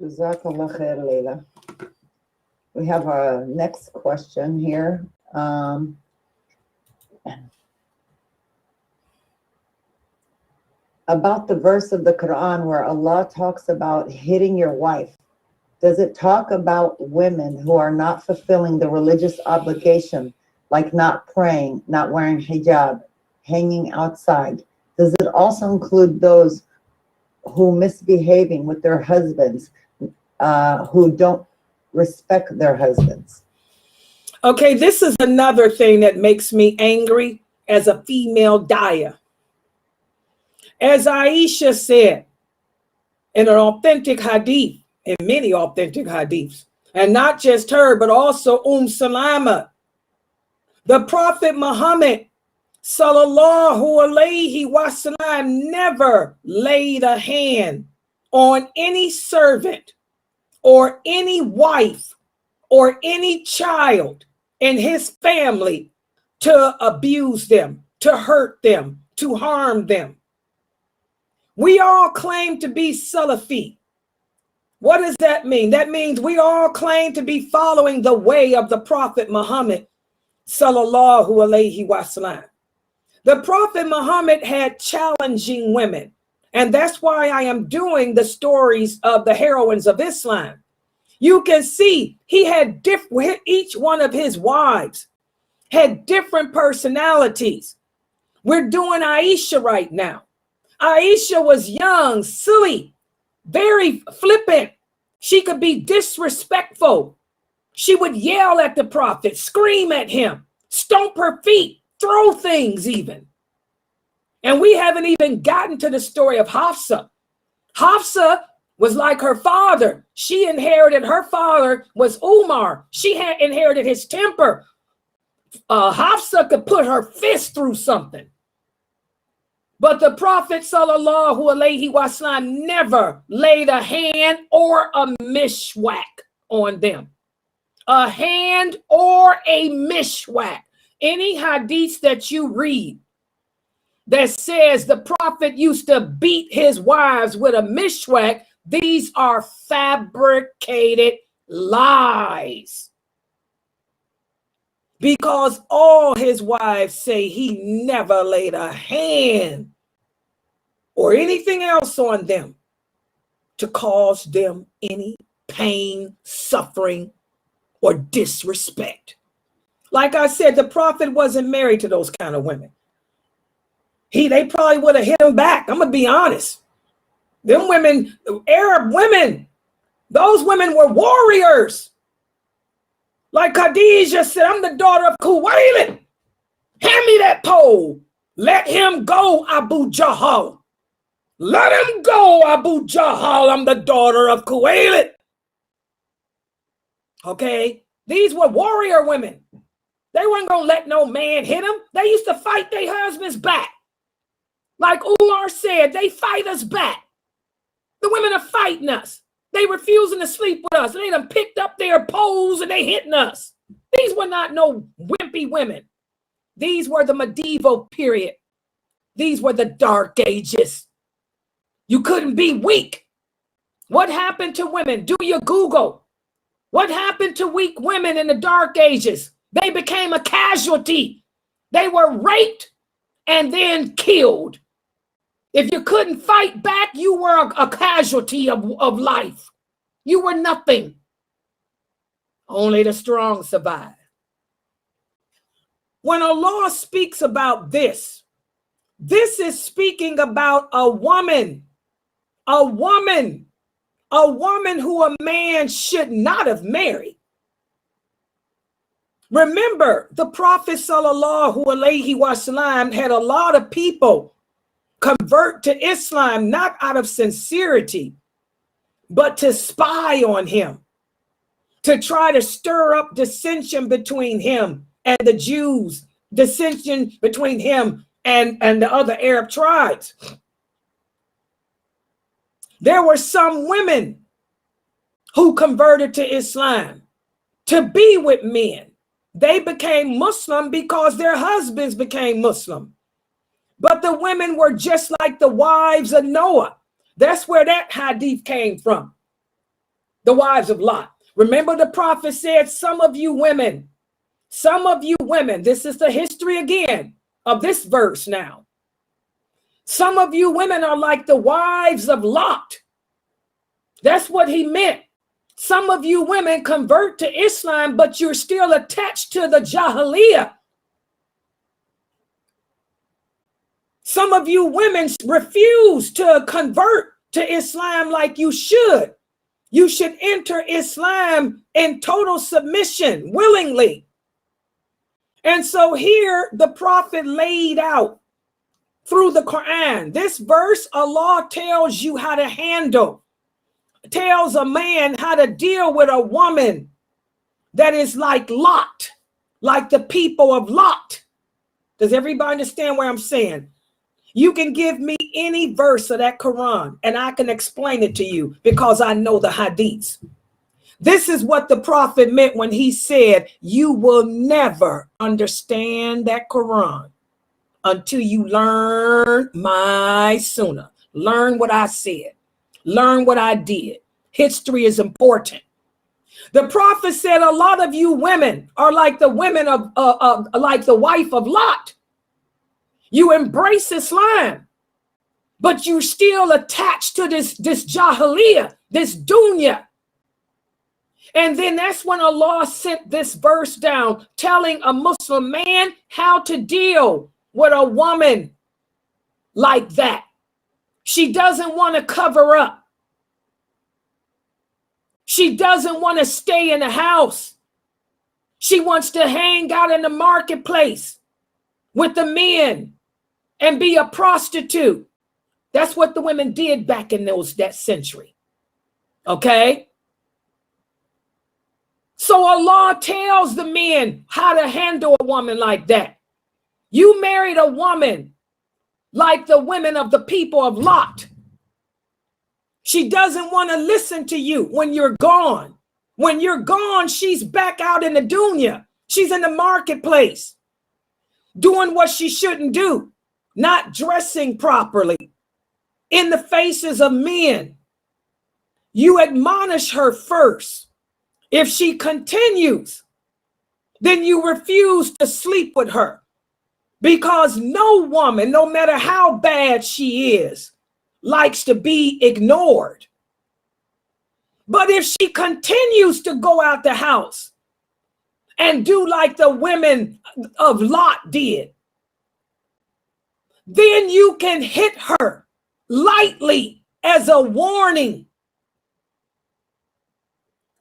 Jazakallah khair, Leila. We have our next question here. About the verse of the Quran where Allah talks about hitting your wife. Does it talk about women who are not fulfilling the religious obligation, like not praying, not wearing hijab, hanging outside? Does it also include those who misbehaving with their husbands, who don't respect their husbands? Okay, this is another thing that makes me angry as a female daya. As Aisha said in an authentic hadith, in many authentic hadiths, and not just her, but also Salama, the Prophet Muhammad sallallahu alayhi wasallam never laid a hand on any servant or any wife or any child in his family to abuse them, to hurt them, to harm them. We all claim to be Salafi. What does that mean? That means we all claim to be following the way of the Prophet Muhammad sallallahu alayhi wasallam. The Prophet Muhammad had challenging women, and that's why I am doing the stories of the heroines of Islam. You can see he had each one of his wives had different personalities. We're doing Aisha right now. Aisha was young, silly, very flippant. She could be disrespectful. She would yell at the Prophet, scream at him, stomp her feet, throw things even. And we haven't even gotten to the story of Hafsa. Hafsa was like her father. She inherited, her father was Umar. She had inherited his temper. Hafsa could put her fist through something. But the Prophet sallallahu alayhi wasallam never laid a hand or a mishwak on them. A hand or a mishwak. Any hadiths that you read that says the Prophet used to beat his wives with a mishwak, these are fabricated lies. Because all his wives say he never laid a hand or anything else on them to cause them any pain, suffering, or disrespect. Like I said, the Prophet wasn't married to those kind of women. They probably would have hit him back. I'm going to be honest. Them women, Arab women, those women were warriors. Like Khadijah said, I'm the daughter of Khuwaylid. Hand me that pole. Let him go, Abu Jahal. Let him go, Abu Jahal. I'm the daughter of Khuwaylid. Okay, these were warrior women. They weren't going to let no man hit them. They used to fight their husbands back. Like Umar said, they fight us back. The women are fighting us. They refusing to sleep with us. They done picked up their poles and they hitting us. These were not no wimpy women. These were the medieval period. These were the dark ages. You couldn't be weak. What happened to women? Do your Google. What happened to weak women in the dark ages? They became a casualty. They were raped and then killed. If you couldn't fight back, you were a casualty of life. You were nothing. Only the strong survive. When Allah speaks about this is speaking about a woman who a man should not have married. Remember, the Prophet sallallahu alaihi wasallam had a lot of people convert to Islam, not out of sincerity, but to spy on him, to try to stir up dissension between him and the Jews, dissension between him and the other Arab tribes. There were some women who converted to Islam to be with men. They became Muslim because their husbands became Muslim. But the women were just like the wives of Noah. That's where that hadith came from. the wives of Lot. Remember the prophet said, some of you women, this is the history again of this verse now. Some of you women are like the wives of Lot. That's what he meant. Some of you women convert to Islam, but you're still attached to the Jahiliyyah. Some of you women refuse to convert to Islam like you should. You should enter Islam in total submission, willingly. And so here the prophet laid out through the Quran, this verse, Allah tells you how to handle, tells a man how to deal with a woman that is like Lot, like the people of Lot. Does everybody understand what I'm saying? You can give me any verse of that Quran and I can explain it to you because I know the hadiths. This is what the prophet meant when he said, you will never understand that Quran until you learn my sunnah. Learn what I said. Learn what I did. History is important. The prophet said a lot of you women are like the women of like the wife of Lot. You embrace Islam, but you're still attached to this Jahiliyyah, this dunya. And then that's when Allah sent this verse down, telling a Muslim man how to deal with a woman like that. She doesn't want to cover up. She doesn't want to stay in the house. She wants to hang out in the marketplace with the men and be a prostitute. That's what the women did back in that century. Okay? So Allah tells the men how to handle a woman like that. You married a woman like the women of the people of Lot. She doesn't want to listen to you when you're gone. When you're gone, she's back out in the dunya. She's in the marketplace, doing what she shouldn't do, not dressing properly in the faces of men. You admonish her first. If she continues, then you refuse to sleep with her, because no woman, no matter how bad she is, likes to be ignored. But if she continues to go out the house and do like the women of Lot did, then you can hit her lightly as a warning.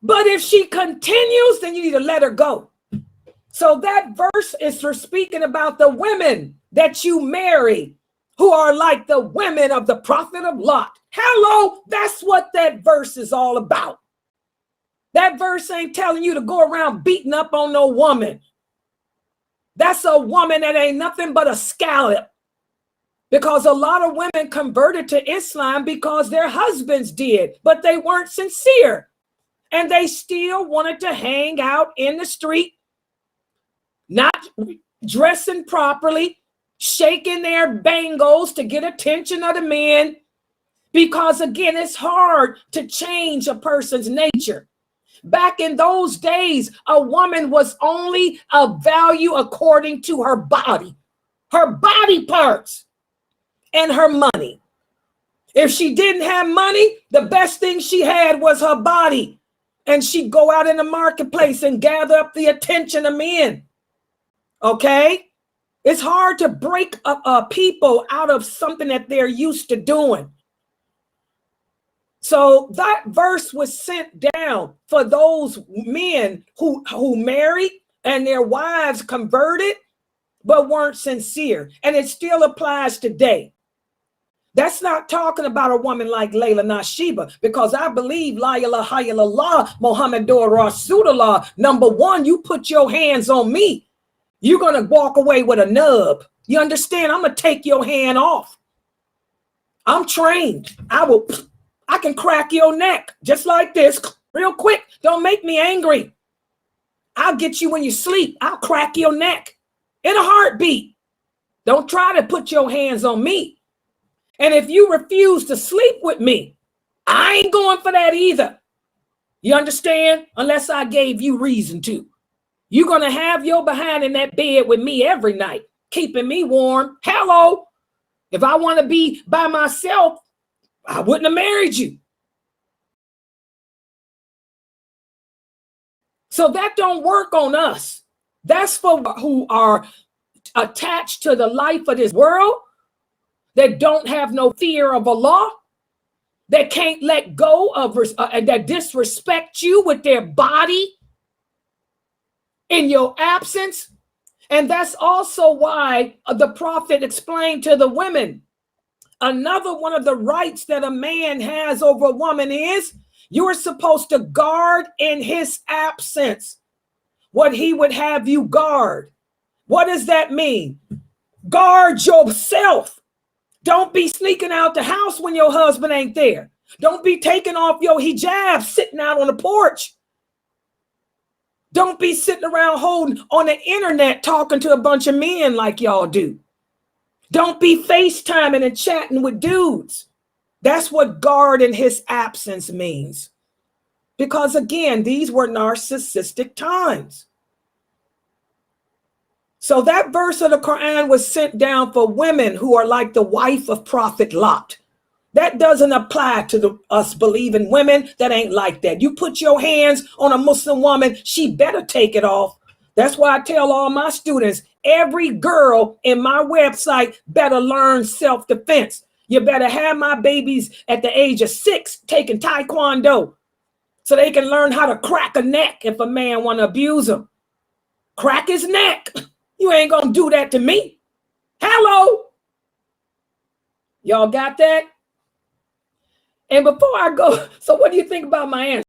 But if she continues, then you need to let her go. So that verse is for speaking about the women that you marry who are like the women of the prophet of Lot. Hello, that's what that verse is all about. That verse ain't telling you to go around beating up on no woman. That's a woman that ain't nothing but a scallop. Because a lot of women converted to Islam because their husbands did, but they weren't sincere. And they still wanted to hang out in the street, not dressing properly, shaking their bangles to get attention of the men. Because again, it's hard to change a person's nature. Back in those days, a woman was only of value according to her body parts, and her money. If she didn't have money, the best thing she had was her body. And she'd go out in the marketplace and gather up the attention of men. Okay? It's hard to break people out of something that they're used to doing. So that verse was sent down for those men who married and their wives converted, but weren't sincere. And it still applies today. That's not talking about a woman like Layla Nashiba, because I believe La ilaha illallah Muhammadur Rasulullah. Number one, you put your hands on me, you're going to walk away with a nub. You understand? I'm going to take your hand off. I'm trained. I can crack your neck just like this real quick. Don't make me angry. I'll get you when you sleep. I'll crack your neck in a heartbeat. Don't try to put your hands on me. And if you refuse to sleep with me, I ain't going for that either. You understand? Unless I gave you reason to. You're going to have your behind in that bed with me every night, keeping me warm. Hello. If I want to be by myself, I wouldn't have married you. So that don't work on us. That's for who are attached to the life of this world, that don't have no fear of Allah, that can't let go of, that disrespect you with their body in your absence. And that's also why the prophet explained to the women, another one of the rights that a man has over a woman is you're supposed to guard in his absence what he would have you guard. What does that mean? Guard yourself. Don't be sneaking out the house when your husband ain't there. Don't be taking off your hijab sitting out on the porch. Don't be sitting around holding on the internet talking to a bunch of men like y'all do. Don't be FaceTiming and chatting with dudes. That's what guard in his absence means. Because again, these were narcissistic times. So that verse of the Quran was sent down for women who are like the wife of Prophet Lot. That doesn't apply to us believing women that ain't like that. You put your hands on a Muslim woman, she better take it off. That's why I tell all my students, every girl in my website better learn self-defense. You better have my babies at the age of 6 taking Taekwondo so they can learn how to crack a neck if a man want to abuse them. Crack his neck. You ain't gonna do that to me. Hello. Y'all got that? And before I go, so what do you think about my answer?